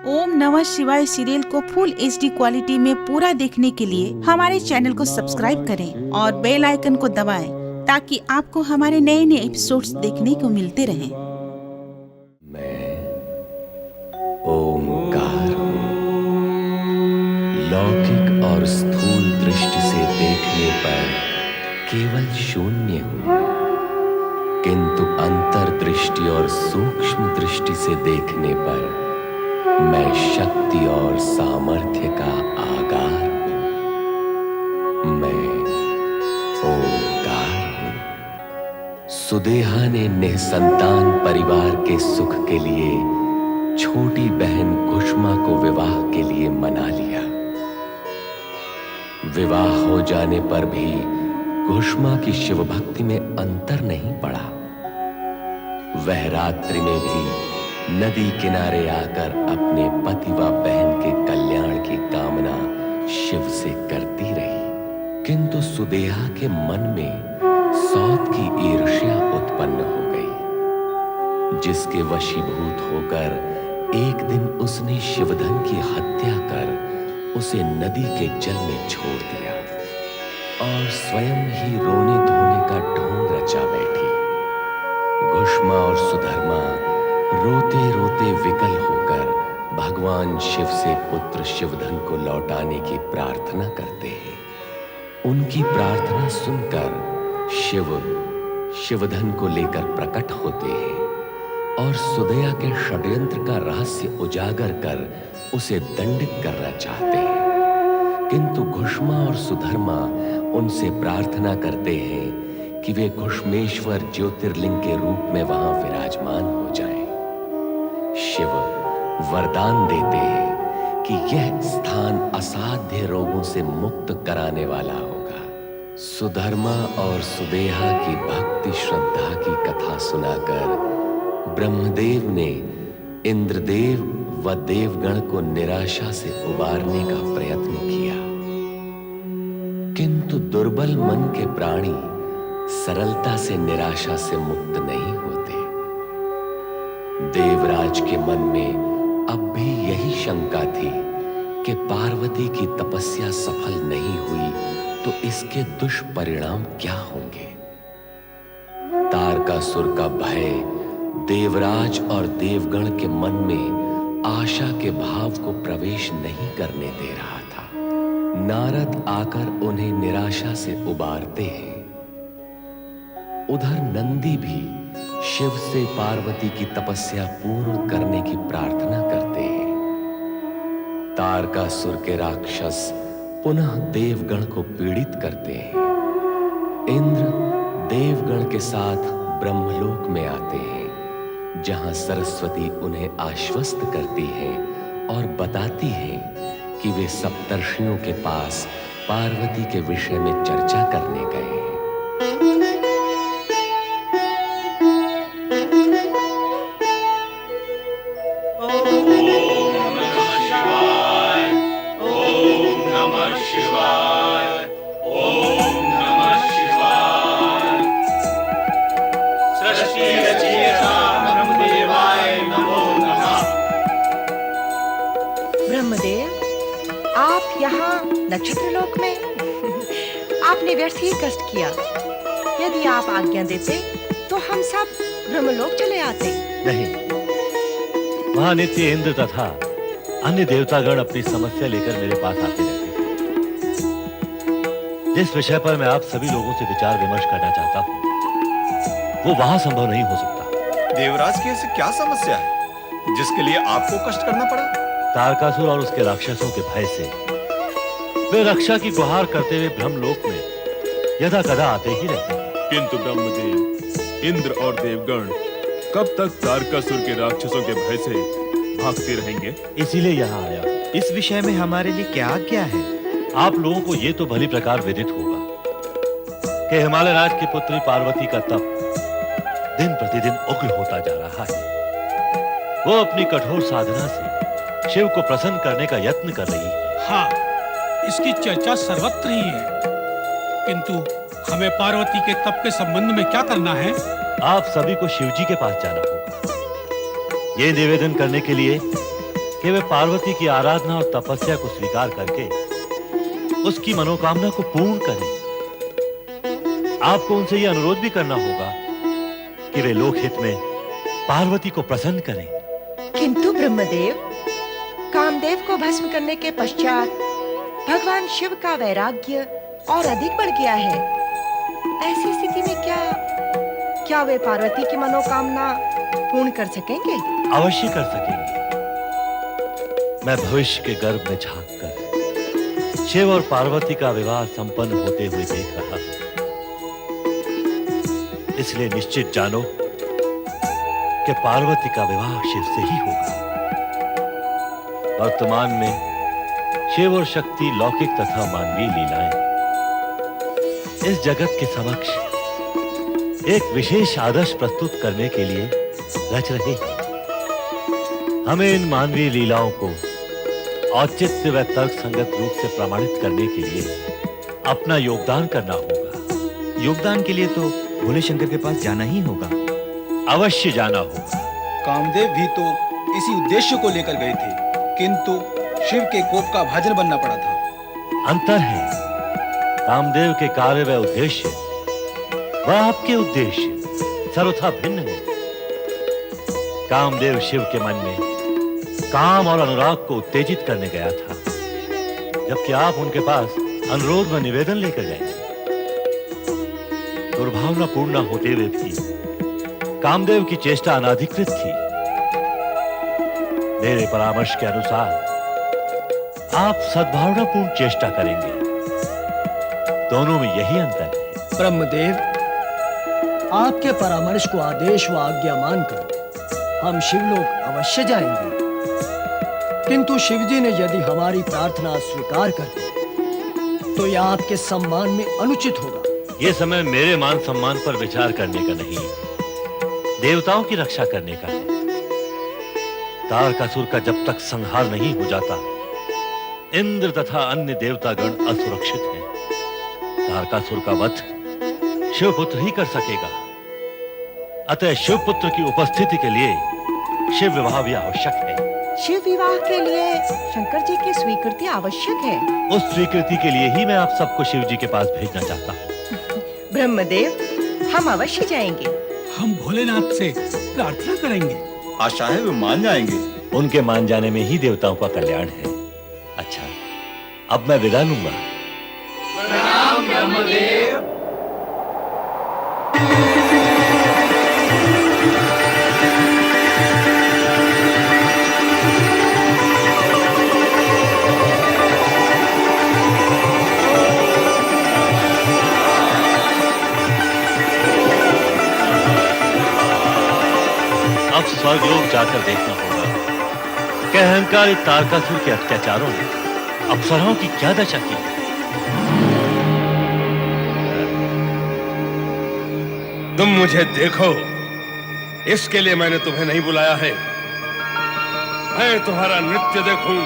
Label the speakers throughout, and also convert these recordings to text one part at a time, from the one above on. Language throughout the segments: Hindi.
Speaker 1: ओम नमः शिवाय सीरियल को फुल HD क्वालिटी में पूरा देखने के लिए हमारे चैनल को सब्सक्राइब करें और बेल आइकन को दबाएं ताकि आपको हमारे नए नए एपिसोड्स देखने को मिलते रहें।
Speaker 2: मैं ओंकार हूँ। लौकिक और स्थूल दृष्टि से देखने पर केवल शून्य हूँ, किंतु अंतर्दृष्टि और सूक्ष्म दृष्टि से देखने पर मैं शक्ति और सामर्थ्य का आगार हूँ। मैं ओंकार हूँ। सुदेहा ने निःसंतान परिवार के सुख के लिए छोटी बहन कुष्मा को विवाह के लिए मना लिया। विवाह हो जाने पर भी कुष्मा की शिव भक्ति में अंतर नहीं पड़ा। वह रात्रि में भी नदी किनारे आकर अपने पति व बहन के कल्याण की कामना शिव से करती रही, किंतु सुदेहा के मन में सौत की ईर्ष्या उत्पन्न हो गई, जिसके वशीभूत होकर एक दिन उसने शिवधन की हत्या कर उसे नदी के जल में छोड़ दिया और स्वयं ही रोने धोने का ढोंग रचा बैठी। कुष्मा और सुधर्मा रोते रोते विकल होकर भगवान शिव से पुत्र शिवधन को लौटाने की प्रार्थना करते हैं। उनकी प्रार्थना सुनकर शिव शिवधन को लेकर प्रकट होते हैं और सुदया के षड्यंत्र का रहस्य उजागर कर उसे दंडित करना चाहते हैं, किंतु कुष्मा और सुधर्मा उनसे प्रार्थना करते हैं कि वे घुष्मेश्वर ज्योतिर्लिंग के रूप में वहां विराजमान हो जाएं। शिव वरदान देते हैं कि यह स्थान असाध्य रोगों से मुक्त कराने वाला होगा। सुधर्मा और सुदेहा की भक्ति श्रद्धा की कथा सुनाकर ब्रह्मदेव ने इंद्रदेव व देवगण को निराशा से उबारने का प्रयत्न किया, किंतु दुर्बल मन के प्राणी सरलता से निराशा से मुक्त नहीं होते। देवराज के मन में अब भी यही शंका थी कि पार्वती की तपस्या सफल नहीं हुई तो इसके दुष्परिणाम क्या होंगे। तारकासुर का भय देवराज और देवगण के मन में आशा के भाव को प्रवेश नहीं करने दे रहा था। नारद आकर उन्हें निराशा से उबारते हैं। उधर नंदी भी शिव से पार्वती की तपस्या पूर्ण करने की प्रार्थना करते हैं। तारकासुर के राक्षस पुनः देवगण को पीड़ित करते हैं। इंद्र देवगण के साथ ब्रह्मलोक में आते हैं, जहां सरस्वती उन्हें आश्वस्त करती है और बताती है कि वे सप्तर्षियों के पास पार्वती के विषय में चर्चा करने गए हैं।
Speaker 3: ब्रह्मदेव, आप यहाँ नक्षत्रलोक में आपने व्यर्थ ही कष्ट किया। यदि आप आज्ञा देते तो हम सब ब्रह्मलोक चले आते।
Speaker 4: नहीं, वहाँ नित्य इंद्र तथा अन्य देवतागण अपनी समस्या लेकर मेरे पास आते रहते हैं। जिस विषय पर मैं आप सभी लोगों से विचार विमर्श करना चाहता हूँ, वो वहाँ संभव नहीं हो सकता।
Speaker 5: देवराज की ऐसी क्या समस्या है जिसके लिए आपको कष्ट करना पड़ा?
Speaker 4: तारकासुर और उसके राक्षसों के भय से वे रक्षा की गुहार करते हुए ब्रह्मलोक में यदा कदा आते ही रहते हैं।
Speaker 5: किंतु ब्रह्मदेव, इंद्र और देवगण कब तक तारकासुर के राक्षसों के भय से भागते रहेंगे?
Speaker 4: इसीलिए यहाँ आया।
Speaker 6: इस विषय में हमारे लिए क्या आज्ञा है?
Speaker 4: आप लोगों को ये तो भली प्रकार विदित होगा कि हिमालय राज की पुत्री पार्वती का तप दिन प्रतिदिन उग्र होता जा रहा है। वो अपनी कठोर साधना से शिव को प्रसन्न करने का यत्न कर रही है।
Speaker 7: हाँ, इसकी चर्चा सर्वत्र ही है, किंतु हमें पार्वती के तप के संबंध में क्या करना है?
Speaker 4: आप सभी को शिवजी के पास जाना होगा, ये निवेदन करने के लिए कि कि वे पार्वती की आराधना और तपस्या को स्वीकार करके उसकी मनोकामना को पूर्ण करें। आपको उनसे यह अनुरोध भी करना होगा कि वे लोकहित में पार्वती को प्रसन्न करें।
Speaker 3: किंतु ब्रह्मदेव, कामदेव को भस्म करने के पश्चात भगवान शिव का वैराग्य और अधिक बढ़ गया है। ऐसी स्थिति में क्या वे पार्वती की मनोकामना पूर्ण कर सकेंगे?
Speaker 4: अवश्य कर सकेंगे। मैं भविष्य के गर्भ में झांक कर शिव और पार्वती का विवाह संपन्न होते हुए देख रहा हूं। इसलिए निश्चित जानो कि पार्वती का विवाह शिव से ही होगा। वर्तमान में शिव और शक्ति लौकिक तथा मानवीय लीलाएं इस जगत के समक्ष एक विशेष आदर्श प्रस्तुत करने के लिए रच रहे हैं। हमें इन मानवीय लीलाओं को औचित्य व तर्क संगत रूप से प्रमाणित करने के लिए अपना योगदान करना होगा।
Speaker 6: योगदान के लिए तो भोले शंकर के पास जाना ही होगा।
Speaker 4: अवश्य जाना होगा।
Speaker 8: कामदेव भी तो इसी उद्देश्य को लेकर गए थे, किंतु शिव के कोप का भाजन बनना पड़ा था।
Speaker 4: अंतर है। कामदेव के कार्य व उद्देश्य व आपके उद्देश्य सर्वथा भिन्न है। कामदेव शिव के मन में काम और अनुराग को उत्तेजित करने गया था, जबकि आप उनके पास अनुरोध व निवेदन लेकर गए। दुर्भावना पूर्ण न होते हुए भी कामदेव की चेष्टा अनाधिकृत थी। मेरे परामर्श के अनुसार आप सद्भावनापूर्ण चेष्टा करेंगे। दोनों में यही अंतर है।
Speaker 9: ब्रह्मदेव, आपके परामर्श को आदेश व आज्ञा मानकर हम शिवलोक अवश्य जाएंगे, किंतु शिवजी ने यदि हमारी प्रार्थना स्वीकार कर दी तो यह आपके सम्मान में अनुचित होगा।
Speaker 4: यह समय मेरे मान सम्मान पर विचार करने का नहीं, देवताओं की रक्षा करने का है। तारकासुर का जब तक संहार नहीं हो जाता, इंद्र तथा अन्य देवतागण असुरक्षित हैं। तारकासुर का वध शिवपुत्र ही कर सकेगा। अतः शिवपुत्र की उपस्थिति के लिए शिव विवाह भी आवश्यक है।
Speaker 3: शिव विवाह के लिए शंकर जी की स्वीकृति आवश्यक है।
Speaker 4: उस स्वीकृति के लिए ही मैं आप सबको शिव जी के पास भेजना चाहता हूँ।
Speaker 3: ब्रह्मदेव, हम अवश्य जाएंगे।
Speaker 7: हम भोलेनाथ से प्रार्थना करेंगे।
Speaker 8: आशा है वे मान जाएंगे।
Speaker 4: उनके मान जाने में ही देवताओं का कल्याण है। अच्छा, अब मैं विदा लूंगा।
Speaker 10: प्रणाम ब्रह्मदेव।
Speaker 4: अब स्वर्गलोक जाकर देखना होगा कि अहंकारी तारकासुर के अत्याचारों ने अप्सराओं की क्या दशा की।
Speaker 11: तुम मुझे देखो, इसके लिए मैंने तुम्हें नहीं बुलाया है। मैं तुम्हारा नृत्य देखूं,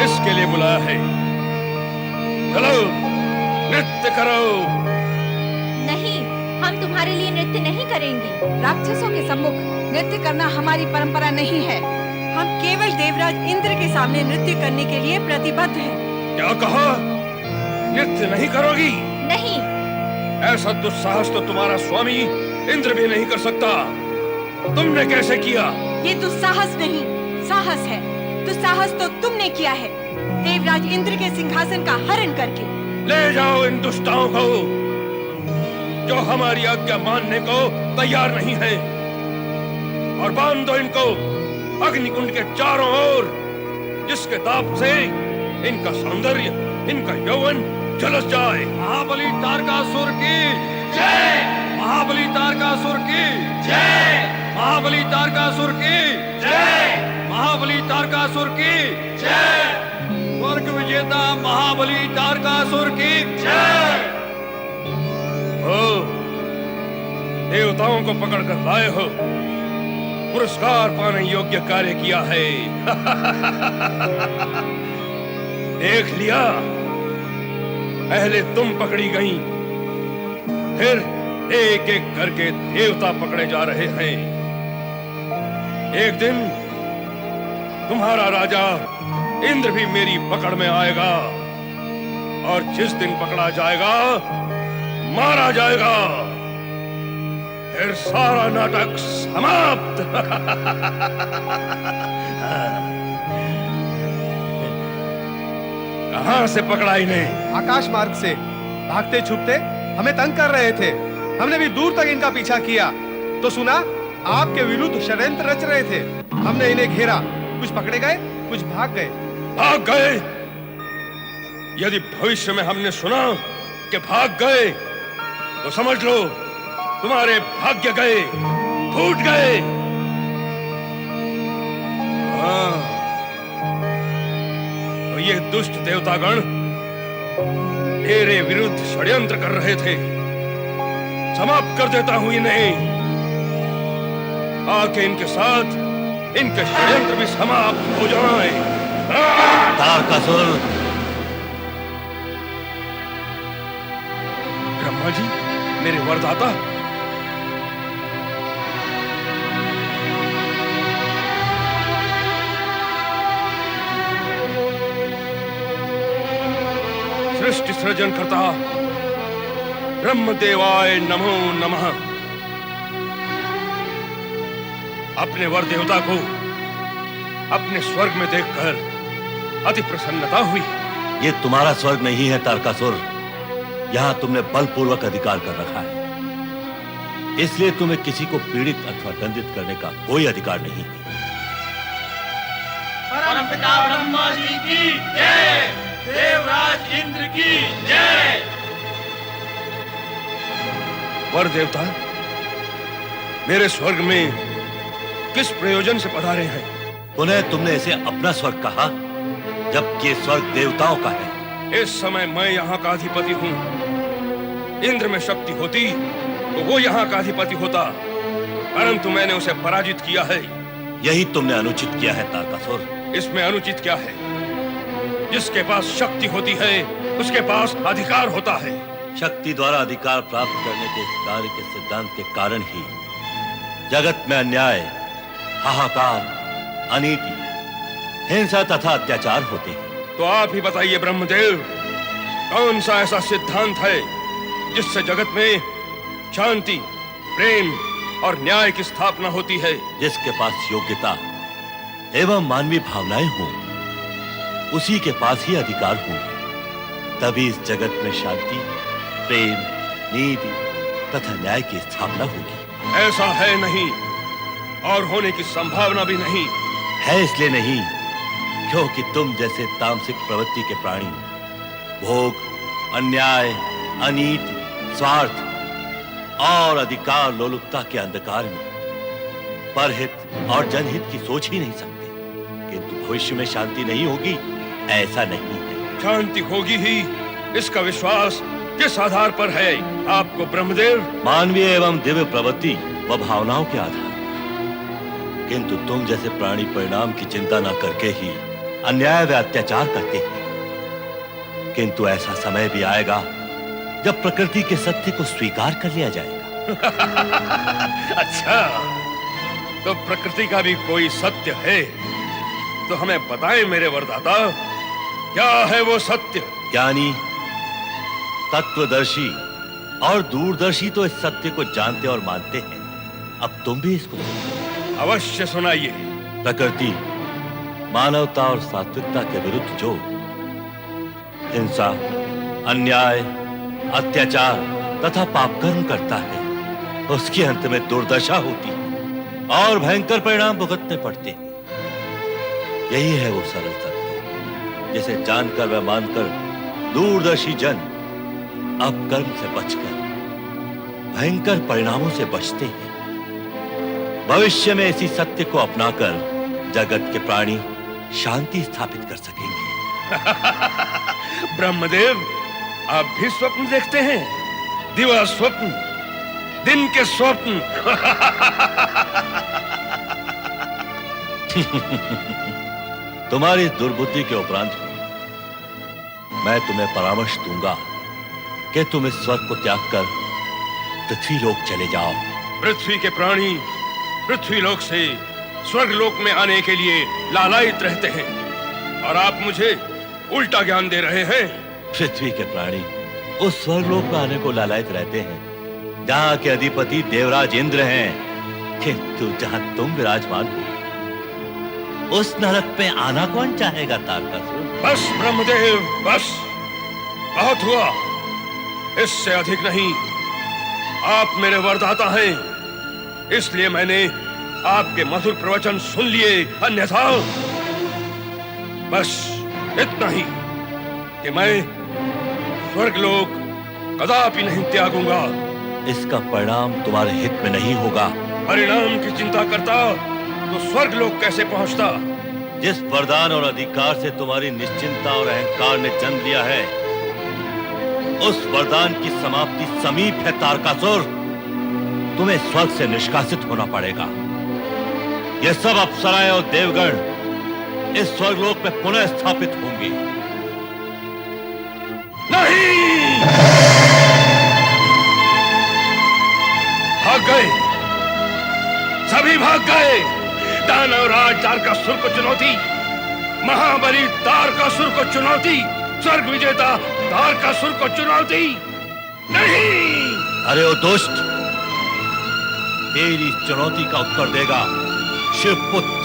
Speaker 11: इसके लिए बुलाया है। चलो नृत्य करो।
Speaker 12: नहीं, हम तुम्हारे लिए नृत्य नहीं करेंगे।
Speaker 3: राक्षसों के सम्मुख नृत्य करना हमारी परंपरा नहीं है। हम केवल देवराज इंद्र के सामने नृत्य करने के लिए प्रतिबद्ध हैं।
Speaker 11: क्या कहा? नृत्य नहीं करोगी?
Speaker 12: नहीं।
Speaker 11: ऐसा दुस्साहस तो तुम्हारा स्वामी इंद्र भी नहीं कर सकता। तुमने कैसे किया?
Speaker 3: ये दुस्साहस नहीं, साहस है। दुस्साहस तो तुमने किया है, देवराज इंद्र के सिंहासन का हरण करके।
Speaker 11: ले जाओ इन दुष्टाओं को, जो हमारी आज्ञा मानने को तैयार नहीं है, और बांध दो इनको अग्निकुंड के चारों ओर, जिसके ताप से इनका सौंदर्य, इनका यौवन झलस जाए। महाबली तारकासुर की जय! महाबली तारकासुर की जय! महाबली तारकासुर की जय! महाबली तारकासुर की जय! स्वर्ग विजेता महाबली तारकासुर की जय! देवताओं को पकड़कर लाए हो, पुरस्कार पाने योग्य कार्य किया है। देख लिया, पहले तुम पकड़ी गई, फिर एक एक करके देवता पकड़े जा रहे हैं। एक दिन तुम्हारा राजा इंद्र भी मेरी पकड़ में आएगा, और जिस दिन पकड़ा जाएगा मारा जाएगा, फिर सारा नाटक समाप्त। कहां से पकड़ा इन्हें?
Speaker 13: आकाश मार्ग से भागते छुपते हमें तंग कर रहे थे। हमने भी दूर तक इनका पीछा किया तो सुना आपके विरुद्ध षड्यंत्र रच रहे थे। हमने इन्हें घेरा, कुछ पकड़े गए, कुछ भाग गए।
Speaker 11: भाग गए? यदि भविष्य में हमने सुना कि भाग गए तो समझ लो तुम्हारे भाग्य गए, फूट गए। हाँ, तो ये दुष्ट देवतागण मेरे विरुद्ध षड्यंत्र कर रहे थे। समाप्त कर देता हूं इन्हें। आके इनके साथ इनके षड्यंत्र भी समाप्त हो जाएं।
Speaker 4: तारकासुर!
Speaker 11: ब्रह्मा जी, मेरे वरदाता, सृष्टि सृजन करता ब्रह्मदेवाय नमो नमः। अपने वर देवता को अपने स्वर्ग में देखकर अति प्रसन्नता हुई।
Speaker 4: ये तुम्हारा स्वर्ग नहीं है तारकासुर, यहां तुमने बलपूर्वक अधिकार कर रखा है, इसलिए तुम्हें किसी को पीड़ित अथवा दंडित करने का कोई अधिकार नहीं है।
Speaker 10: परमपिता ब्रह्मा जी की जय, देवराज इंद्र की जय।
Speaker 11: वर देवता, मेरे स्वर्ग में किस प्रयोजन से पधारे हैं?
Speaker 4: पुनः तुमने इसे अपना स्वर्ग कहा, जबकि ये स्वर्ग देवताओं का है।
Speaker 11: इस समय मैं यहाँ का अधिपति हूँ। इंद्र में शक्ति होती तो वो यहाँ का अधिपति होता, परंतु मैंने उसे पराजित किया है।
Speaker 4: यही तुमने अनुचित किया है तारकासुर।
Speaker 11: इसमें अनुचित क्या है? जिसके पास शक्ति होती है उसके पास अधिकार होता है।
Speaker 4: शक्ति द्वारा अधिकार प्राप्त करने के इस कार्य के सिद्धांत के कारण ही जगत में अन्याय, हाहाकार, अनीति, हिंसा तथा अत्याचार होते हैं।
Speaker 11: तो आप ही बताइए ब्रह्मदेव, कौन सा ऐसा सिद्धांत है जिससे जगत में शांति, प्रेम और न्याय की स्थापना होती है?
Speaker 4: जिसके पास योग्यता एवं मानवीय भावनाएं हों, उसी के पास ही अधिकार होंगे। तभी इस जगत में शांति, प्रेम, नीति तथा न्याय की स्थापना होगी।
Speaker 11: ऐसा है नहीं, और होने की संभावना भी नहीं
Speaker 4: है। इसलिए नहीं क्योंकि तुम जैसे तामसिक प्रवृत्ति के प्राणी भोग, अन्याय, अनीति, स्वार्थ और अधिकार लोलुपता के अंधकार में परहित और जनहित की सोच ही नहीं सकते। किंतु भविष्य में शांति नहीं होगी, ऐसा नहीं है।
Speaker 11: शांति होगी ही, इसका विश्वास किस आधार पर है आपको ब्रह्मदेव?
Speaker 4: मानवीय एवं दिव्य प्रवृत्ति व भावनाओं के आधार। किंतु तुम जैसे प्राणी परिणाम की चिंता न करके ही अन्याय व अत्याचार करते हैं। किंतु ऐसा समय भी आएगा जब प्रकृति के सत्य को स्वीकार कर लिया जाएगा।
Speaker 11: अच्छा, तो प्रकृति का भी कोई सत्य है तो हमें बताएं मेरे वरदाता, क्या है वो सत्य?
Speaker 4: ज्ञानी, तत्वदर्शी और दूरदर्शी तो इस सत्य को जानते और मानते हैं। अब तुम भी इसको
Speaker 11: अवश्य सुनाइए।
Speaker 4: प्रकृति मानवता और सात्विकता के विरुद्ध जो हिंसा, अन्याय, अत्याचार तथा पापकर्म करता है, उसके अंत में दुर्दशा होती है और भयंकर परिणाम भुगतने पड़ते हैं। यही है वो सरल सत्य जिसे जानकर व मानकर दूरदर्शी जन अब कर्म से बचकर भयंकर परिणामों से बचते हैं। भविष्य में इसी सत्य को अपनाकर जगत के प्राणी शांति स्थापित कर सकेंगे।
Speaker 11: ब्रह्मदेव, आप भी स्वप्न देखते हैं? दिवा स्वप्न, दिन के स्वप्न।
Speaker 4: तुम्हारी दुर्बुद्धि के उपरांत भी मैं तुम्हें परामर्श दूंगा कि तुम इस स्वर्ग को त्याग कर पृथ्वी लोक चले जाओ।
Speaker 11: पृथ्वी के प्राणी पृथ्वी लोक से स्वर्गलोक में आने के लिए लालायित रहते हैं और आप मुझे उल्टा ज्ञान दे रहे हैं।
Speaker 4: पृथ्वी के प्राणी उस स्वर्गलोक में आने को लालायित रहते हैं जहाँ के अधिपति देवराज इंद्र हैं, किंतु जहाँ तुम विराजमान हो उस नरक पे आना कौन चाहेगा तारकासुर?
Speaker 11: बस ब्रह्मदेव, बस बहुत हुआ, इससे अधिक नहीं। आप मेरे वरदाता हैं, इसलिए मैंने आपके मधुर प्रवचन सुन लिए, अन्यथा बस इतना ही कि मैं स्वर्गलोक कदापि नहीं त्यागूंगा।
Speaker 4: इसका परिणाम तुम्हारे हित में नहीं होगा।
Speaker 11: परिणाम की चिंता करता तो स्वर्गलोक कैसे पहुंचता?
Speaker 4: जिस वरदान और अधिकार से तुम्हारी निश्चिंता और अहंकार ने जन्म लिया है, उस वरदान की समाप्ति समीप है तारकासुर। तुम्हें स्वर्ग से निष्कासित होना पड़ेगा। ये सब अप्सराएं और देवगण इस स्वर्गलोक में पुनः स्थापित होंगे।
Speaker 11: नहीं! भाग गए, सभी भाग गए। दानव राज तारकासुर को चुनौती, महाबली तारकासुर को चुनौती, स्वर्ग विजेता तारकासुर को चुनौती। नहीं!
Speaker 4: अरे ओ दुष्ट, तेरी चुनौती का उत्तर देगा शिवपुत्र।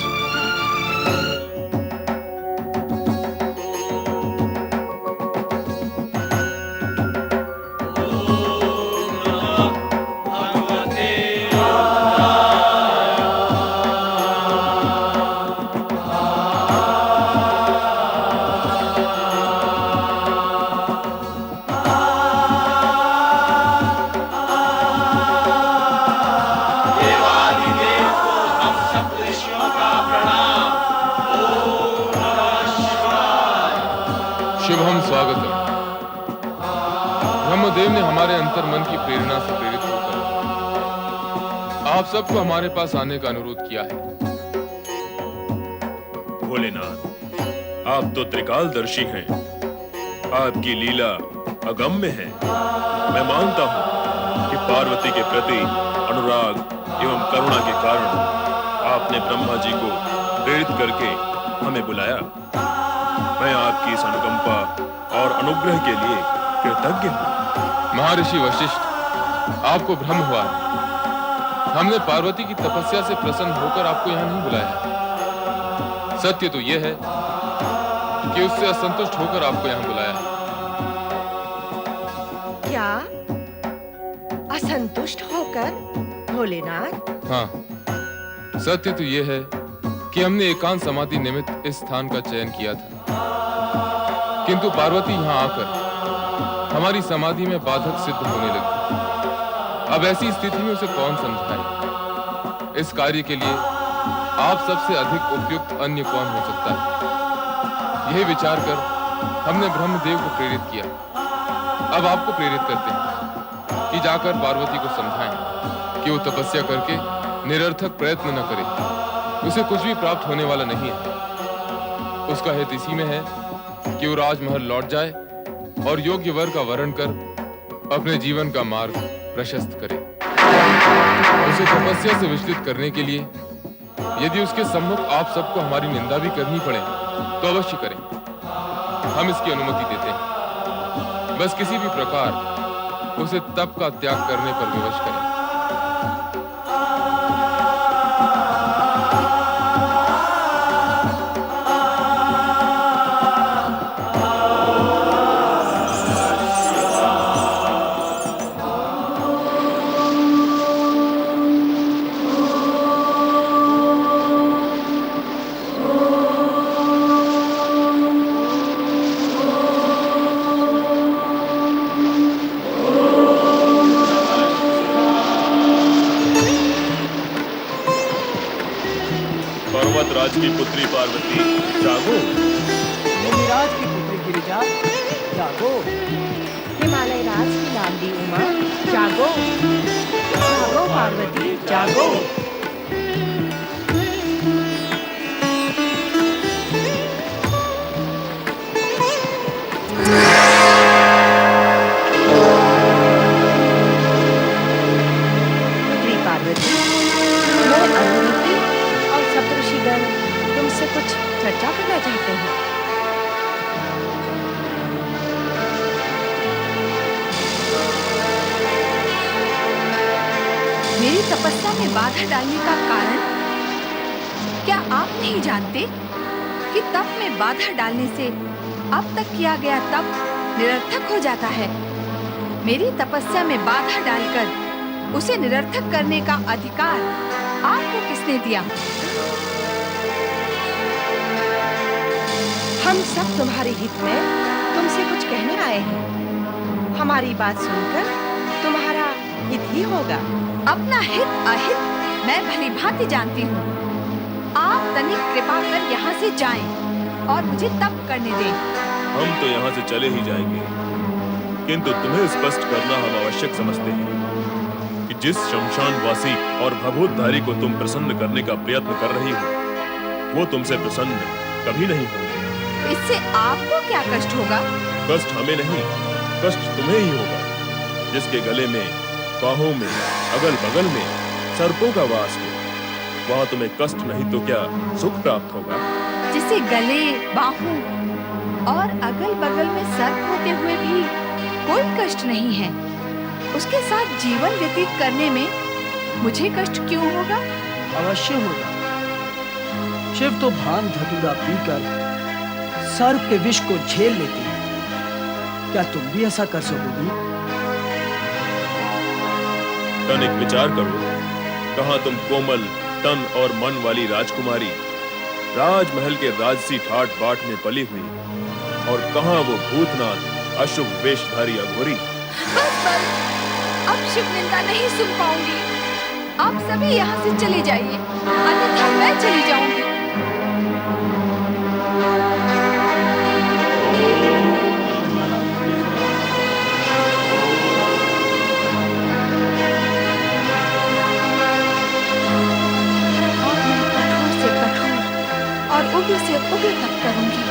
Speaker 5: शुभम स्वागतम। ब्रह्मदेव ने हमारे अंतर्मन की प्रेरणा से प्रेरित होकर आप सबको हमारे पास आने का अनुरोध किया है।
Speaker 11: भोलेनाथ, आप तो त्रिकालदर्शी हैं, आपकी लीला अगम्य है। मैं मानता हूँ कि पार्वती के प्रति अनुराग एवं करुणा के कारण आपने ब्रह्मा जी को प्रेरित करके हमें बुलाया। मैं आपकी इस अनुकंपा और अनुग्रह के लिए कृतज्ञ हूँ।
Speaker 5: महर्षि वशिष्ठ, आपको भ्रम हुआ है। हमने पार्वती की तपस्या से प्रसन्न होकर आपको यहाँ नहीं बुलाया। सत्य तो यह है कि उससे असंतुष्ट होकर आपको यहाँ बुलाया है।
Speaker 3: क्या असंतुष्ट होकर, भोलेनाथ?
Speaker 5: हाँ, सत्य तो यह है कि हमने एकांत समाधि निमित्त इस स्थान का चयन किया था, किंतु पार्वती यहाँ आकर हमारी समाधि में बाधक सिद्ध होने लगी। अब ऐसी स्थिति में उसे कौन समझाए? इस कार्य के लिए आप सबसे अधिक उपयुक्त अन्य कौन हो सकता है? यह विचार कर हमने ब्रह्मदेव को प्रेरित किया। अब आपको प्रेरित करते हैं कि जाकर पार्वती को समझाएं कि वो तपस्या करके निरर्थक प्रयत्न न करे। उसे कुछ भी प्राप्त होने वाला नहीं है। उसका हित इसी में है कि वो राजमहल लौट जाए और योग्य वर का वरण कर अपने जीवन का मार्ग प्रशस्त करे। उसे तपस्या से विचलित करने के लिए यदि उसके सम्मुख आप सबको हमारी निंदा भी करनी पड़े तो अवश्य करें। हम इसकी अनुमति देते हैं। बस किसी भी प्रकार उसे तप का त्याग करने पर विवश करें। पर्वतराज की पुत्री पार्वती, जागो।
Speaker 9: मुनिराज की पुत्री गिरिजा, जागो।
Speaker 3: हिमालय राज की लाडली उमा, जागो। जागो पार्वती, जागो। पुत्री पार्वती, मैं अनुमति और शब्द क्या चाहते हैं?
Speaker 14: मेरी तपस्या में बाधा डालने का कारण? क्या आप नहीं जानते कि तप में बाधा डालने से अब तक किया गया तप निरर्थक हो जाता है? मेरी तपस्या में बाधा डालकर उसे निरर्थक करने का अधिकार आपको किसने दिया?
Speaker 3: हम सब तुम्हारे हित में तुमसे कुछ कहने आए हैं। हमारी बात सुनकर तुम्हारा हित ही होगा।
Speaker 14: अपना हित अहित मैं भली भांति जानती हूँ। आप तनिक कृपा कर यहाँ से जाएं और मुझे तप करने दें।
Speaker 11: हम तो यहाँ से चले ही जाएंगे, किंतु तुम्हें स्पष्ट करना हम आवश्यक समझते हैं कि जिस शमशानवासी और भभूतधारी को तुम प्रसन्न करने का प्रयत्न कर रही हो, वो तुमसे प्रसन्न कभी नहीं होंगे।
Speaker 14: इससे आपको क्या कष्ट होगा?
Speaker 11: कष्ट हमें नहीं, कष्ट तुम्हें ही होगा, जिसके गले में, बाहों में, अगल बगल में सर्पों का वास हो। वहाँ तुम्हें कष्ट नहीं तो क्या सुख प्राप्त होगा?
Speaker 14: जिसे गले, बाहों और अगल बगल में सर्प होते हुए भी कोई कष्ट नहीं है, उसके साथ जीवन व्यतीत करने में मुझे कष्ट क्यों होगा?
Speaker 9: अवश्य होगा। शिव तो भांग धतूरा पीकर सर्प के विष को झेल लेते हैं। क्या तुम भी ऐसा कर सकोगी?
Speaker 11: तनिक विचार करो, कहाँ तुम कोमल तन और मन वाली राजकुमारी राजमहल के राजसी ठाट बाट में पली हुई, और कहाँ वो भूतनाथ अशुभ वेशधारी अघोरी।
Speaker 14: बस बस, अब शिव निंदा नहीं सुन पाऊंगी। आप सभी यहाँ से चले जाइए, अन्यथा मैं चली जाऊंगी। उग्र से उग्र तप करूंगी।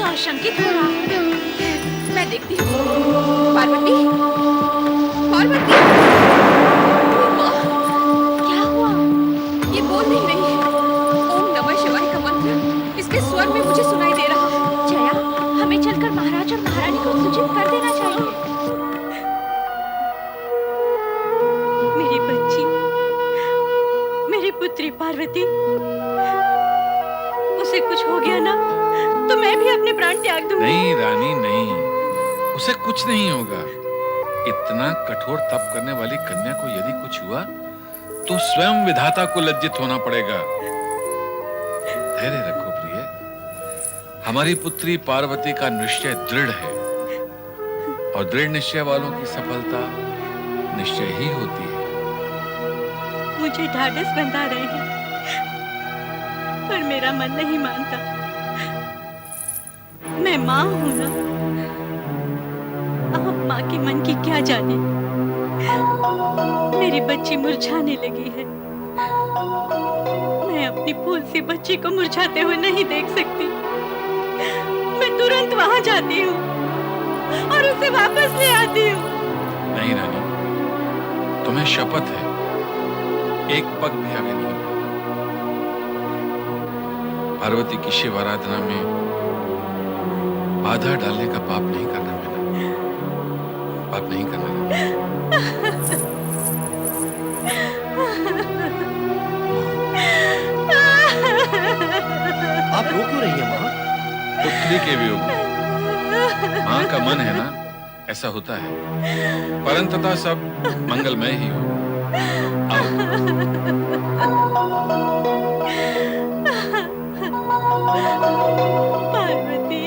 Speaker 12: आशंकित हो रहा है।
Speaker 14: मैं देखती हूँ। पार्वती, पार्वती,
Speaker 12: क्या हुआ?
Speaker 14: ये बोल नहीं रही है। ओम नमः शिवाय का मंत्र इसके स्वर में मुझे सुनाई दे रहा है।
Speaker 12: जया, हमें चलकर महाराज और महारानी को सूचित कर देना चाहिए।
Speaker 15: मेरी बच्ची, मेरी पुत्री पार्वती, उसे कुछ हो गया ना तो मैं भी अपने प्राण त्याग दूंगी।
Speaker 16: नहीं रानी नहीं, उसे कुछ नहीं होगा। इतना कठोर तप करने वाली कन्या को यदि कुछ हुआ तो स्वयं विधाता को लज्जित होना पड़ेगा। धैर्य रखो प्रिय, हमारी पुत्री पार्वती का निश्चय दृढ़ है और दृढ़ निश्चय वालों की सफलता निश्चय ही होती है।
Speaker 15: मुझे ढाढ़स बंधा रहे हैं, पर मेरा मन नहीं मानता। मैं माँ हूँ ना, अब माँ के मन की क्या जाने। मेरी बच्ची मुरझाने लगी है। मैं अपनी फूल सी बच्ची को मुरझाते हुए नहीं देख सकती। मैं तुरंत वहां जाती हूँ और उसे वापस ले आती हूँ।
Speaker 16: नहीं रानी, तुम्हें शपथ है, एक पग भी आगे नहीं बढ़ेगा। पार्वती की शिव आराधना में बाधा डालने का पाप नहीं करना मैंने, पाप नहीं करना।
Speaker 9: आप रो क्यों रही हैं माँ?
Speaker 16: पुत्री के वियोग में माँ का मन है ना, ऐसा होता है, परंततः सब मंगलमय ही हो।
Speaker 15: पार्वती,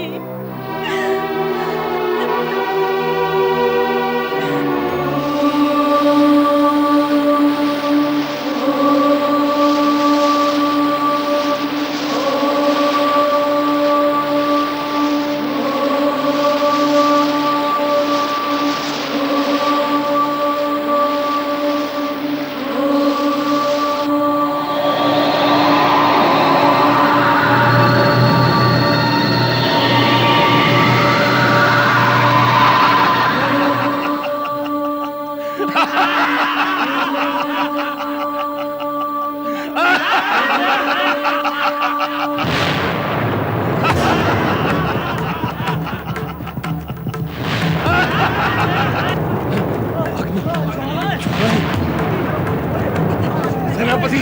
Speaker 11: सेनापति,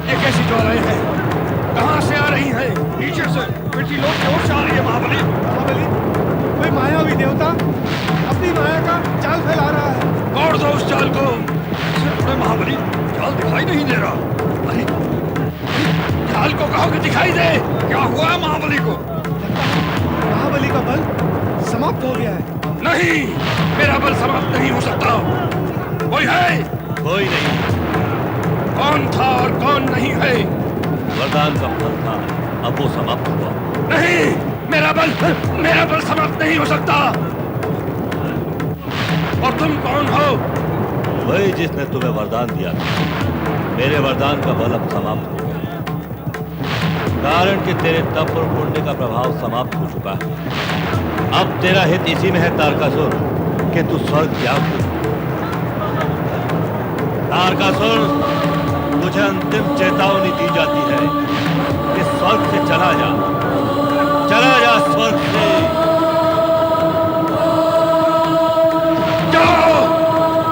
Speaker 11: ये कैसी ज्वालाएं हैं? कहां से आ रही हैं? नीचे से मिट्टी लोट की ओर से आ रही है। महाबली,
Speaker 13: महाबली, कोई मायावी देवता अपनी माया का जाल फैला रहा है।
Speaker 11: तोड़ दो उस जाल को। अरे महाबली, जाल दिखाई नहीं दे रहा। अरे जाल को कहो कि दिखाई दे। क्या हुआ है महाबली को?
Speaker 13: महाबली का बल समाप्त हो गया है।
Speaker 11: नहीं, मेरा बल समाप्त नहीं हो सकता। कोई है?
Speaker 4: कोई नहीं।
Speaker 11: कौन था और कौन नहीं है?
Speaker 4: वरदान का फल था, अब वो समाप्त हुआ।
Speaker 11: नहीं, मेरा बल समाप्त नहीं हो सकता। और तुम कौन हो?
Speaker 4: वही जिसने तुम्हें वरदान दिया था। मेरे वरदान का बल अब समाप्त हो गया, कारण कि तेरे तप और पुण्य का प्रभाव समाप्त हो चुका है। अब तेरा हित इसी में है तारकासुर कि तू स्वर्ग त्याग दे। तारकासुर, तुझे अंतिम चेतावनी दी जाती है कि स्वर्ग से चला जा स्वर्ग से।
Speaker 11: जाओ,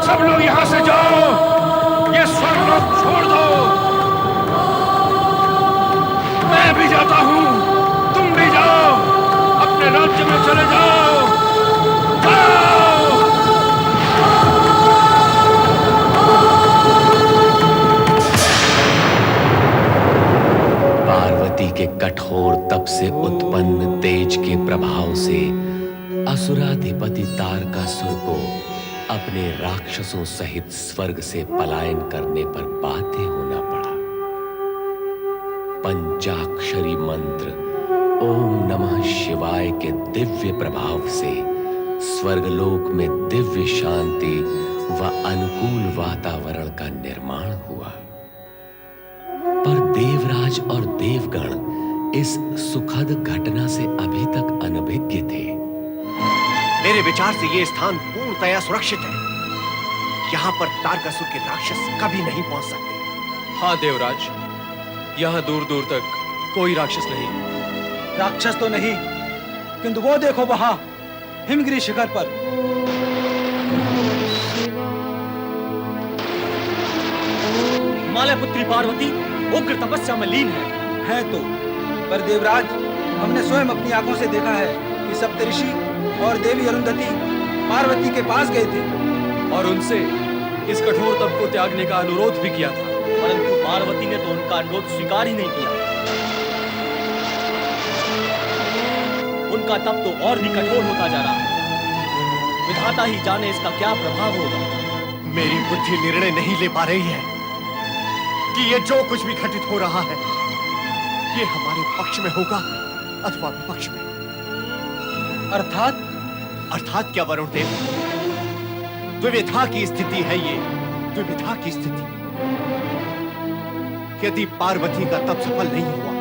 Speaker 11: सब लोग यहां से जाओ। ये स्वर्ग लोक छोड़ दो। मैं भी जाता हूं, तुम भी जाओ, अपने राज्य में चले जाओ।
Speaker 2: पार्वती के कठोर तप से उत्पन्न तेज के प्रभाव से असुराधिपति तारकासुर को अपने राक्षसों सहित स्वर्ग से पलायन करने पर बाध्य होना पड़ा। पंचाक्षरी मंत्र ओम नमः शिवाय के दिव्य प्रभाव से स्वर्गलोक में दिव्य शांति व अनुकूल वातावरण का निर्माण हुआ। पर देवराज और देवगण इस सुखद घटना से अभी तक अनभिज्ञ थे।
Speaker 17: मेरे विचार से ये स्थान पूर्णतया सुरक्षित है। यहाँ पर तारकासुर के राक्षस कभी नहीं पहुंच सकते।
Speaker 18: हाँ देवराज, यहाँ दूर दूर तक कोई राक्षस नहीं।
Speaker 8: राक्षस तो नहीं, किंतु वो देखो वहां हिमगिरी शिखर पर
Speaker 9: हिमालय पुत्री पार्वती उग्र तपस्या में लीन है
Speaker 8: तो, पर देवराज, हमने स्वयं अपनी आंखों से देखा है कि सप्तऋषि और देवी अरुंधति पार्वती के पास गए थे
Speaker 18: और उनसे इस कठोर तप को त्यागने का अनुरोध भी किया था,
Speaker 9: परंतु पार्वती ने तो उनका अनुरोध स्वीकार ही नहीं किया। उनका तप तो और भी कठोर होता जा रहा है। विधाता ही जाने इसका क्या प्रभाव होगा।
Speaker 17: मेरी बुद्धि निर्णय नहीं ले पा रही है। कि ये जो कुछ भी घटित हो रहा है ये हमारे पक्ष में होगा अथवा विपक्ष में। अर्थात क्या वरुण देव? द्विविधा की स्थिति है ये, द्विविधा की स्थिति। यदि पार्वती का तप सफल नहीं हुआ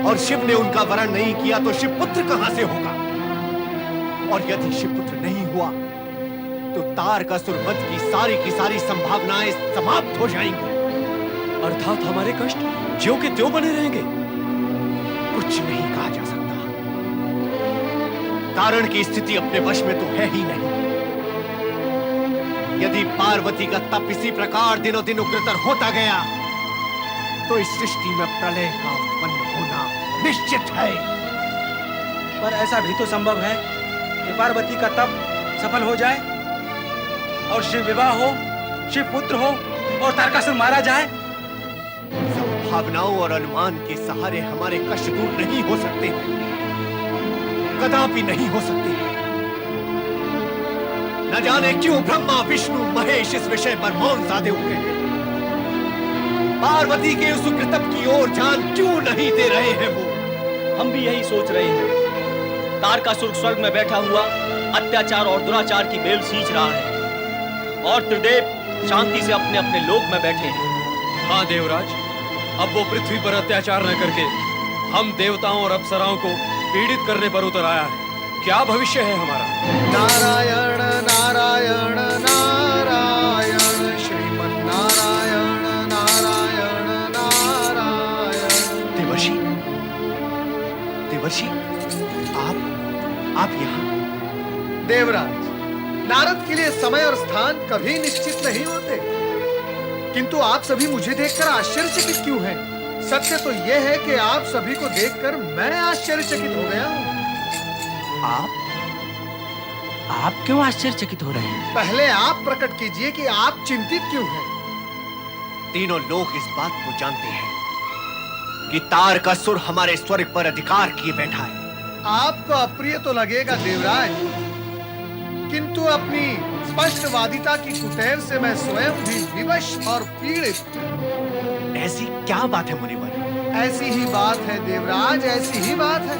Speaker 17: और शिव ने उनका वरण नहीं किया तो शिवपुत्र कहां से होगा? और यदि शिवपुत्र नहीं हुआ तो तारकासुर वध की सारी संभावनाएं समाप्त हो जाएंगी।
Speaker 18: अर्थात हमारे कष्ट ज्यों के त्यों बने रहेंगे।
Speaker 17: कुछ नहीं कहा जा सकता। तारण की स्थिति अपने वश में तो है ही नहीं। यदि पार्वती का तप इसी प्रकार दिनों दिन उग्रतर होता गया तो इस सृष्टि में प्रलय का उत्पन्न होना निश्चित है।
Speaker 8: पर ऐसा भी तो संभव है कि पार्वती का तप सफल हो जाए और शिव विवाह हो, शिव पुत्र हो और तारकासुर मारा जाए।
Speaker 17: संभावनाओं और अनुमान के सहारे हमारे कष्ट दूर नहीं हो सकते, कदापि नहीं हो सकते। न जाने क्यों ब्रह्मा विष्णु महेश इस विषय पर मौन साधे हुए हैं। पार्वती के उस उग्र तप की ओर ध्यान क्यों नहीं दे रहे हैं वो?
Speaker 19: हम भी यही सोच रहे हैं। तारकासुर स्वर्ग में बैठा हुआ अत्याचार और दुराचार की बेल सींच रहा है और त्रिदेव शांति से अपने अपने लोक में बैठे हैं।
Speaker 18: हाँ देवराज, अब वो पृथ्वी पर अत्याचार न करके हम देवताओं और अप्सराओं को पीड़ित करने पर उतर आया है। क्या भविष्य है हमारा?
Speaker 20: नारायण नारायण नारायण श्रीमन्नारायण नारायण नारायण।
Speaker 17: देवर्षि, देवर्षि, आप यहाँ?
Speaker 20: देवराज, नारद के लिए समय और स्थान कभी निश्चित नहीं होते, किंतु आप सभी मुझे देखकर आश्चर्यचकित क्यों हैं? सत्य तो यह है कि आप सभी को देखकर मैं आश्चर्यचकित हो गया हूँ।
Speaker 19: आप क्यों आश्चर्यचकित हो रहे हैं?
Speaker 20: पहले आप प्रकट कीजिए कि आप चिंतित क्यों हैं?
Speaker 17: तीनों लोग इस बात को जानते हैं कि तारकासुर हमारे स्वर्ग पर अधिकार किए बैठा है।
Speaker 20: आपको अप्रिय तो लगेगा देवराज, किंतु अपनी स्पष्टवादिता की कुटेव से मैं स्वयं भी विवश और पीड़ित।
Speaker 17: ऐसी क्या बात है मुनिवर?
Speaker 20: ऐसी ही बात है देवराज, ऐसी ही बात है।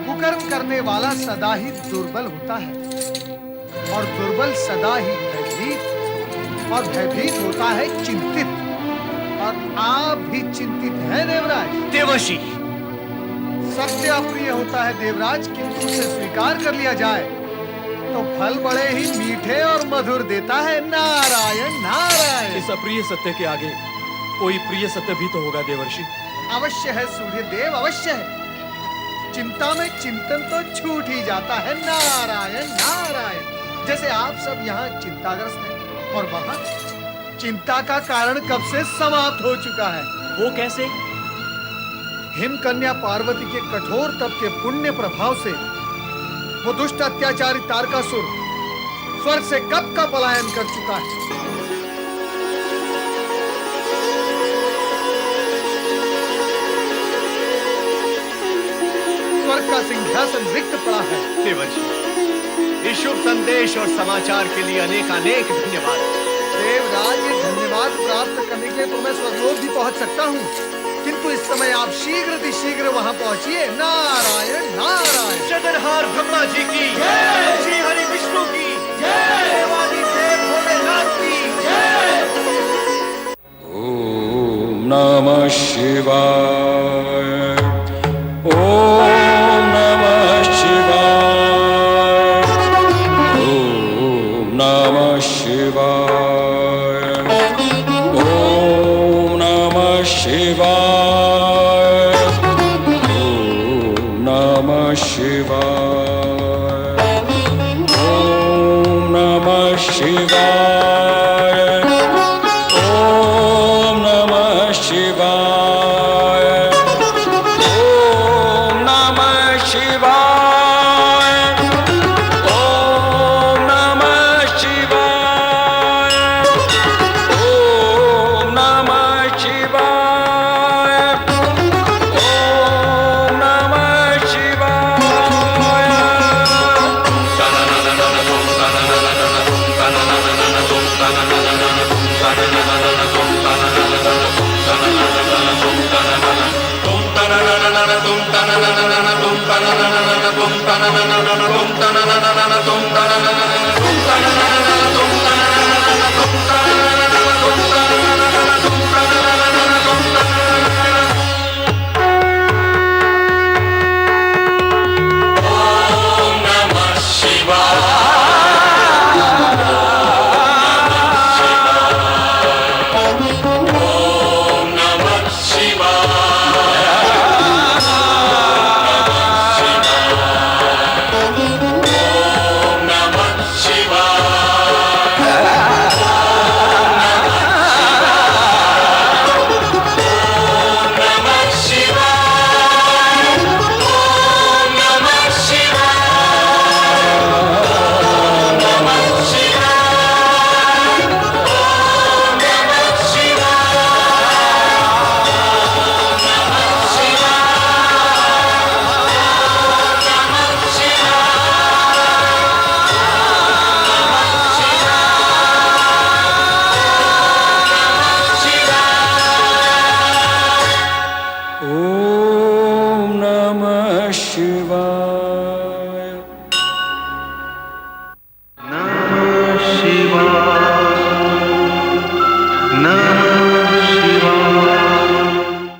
Speaker 20: कुकर्म करने वाला सदा ही दुर्बल होता है और दुर्बल सदा ही भयभीत और भयभीत होता है चिंतित। और आप भी चिंतित हैं देवराज।
Speaker 17: देवर्षि,
Speaker 20: सत्य अप्रिय होता है देवराज, किंतु उसे स्वीकार कर लिया जाए तो फल बड़े ही मीठे और मधुर देता है। नारायण नारायण।
Speaker 18: इस अप्रिय सत्य के आगे कोई प्रिय सत्य भी तो होगा देवर्षि।
Speaker 20: अवश्य है सूर्यदेव, अवश्य है। चिंता में चिंतन तो छूट ही जाता है। नारायण नारायण। जैसे आप सब यहाँ चिंताग्रस्त हैं और वहाँ चिंता का कारण कब से समाप्त हो चुका है।
Speaker 19: वो कैसे?
Speaker 20: हिमकन्या पार्वती के कठोर तप के पुण्य प्रभाव से वो दुष्ट अत्याचारी तारकासुर स्वर्ग से कब का पलायन कर चुका है। स्वर्ग का सिंहासन रिक्त पड़ा है।
Speaker 17: देवर्षि, इस शुभ संदेश और समाचार के लिए अनेक धन्यवाद।
Speaker 20: देवराज, ये धन्यवाद प्राप्त करने के लिए तो मैं स्वर्गलोक भी पहुंच सकता हूँ, किंतु इस समय आप शीघ्र वहां पहुंचिए। नारायण नारायण।
Speaker 17: जगन्हार ब्रह्मा जी की जय, श्री हरि विष्णु की जय, देवादिदेव भोलेनाथ की जय।
Speaker 21: ओम नमः शिवाय, ओम नमः शिवाय, ओम नमः शिवाय, ओम नमः शिवाय, ओम नमः शिवाय, ओम नमः शिवाय, ओम नमः शिवाय, ओम नमः शिवाय, ओम नमः शिवाय, ओम नमः शिवाय, तन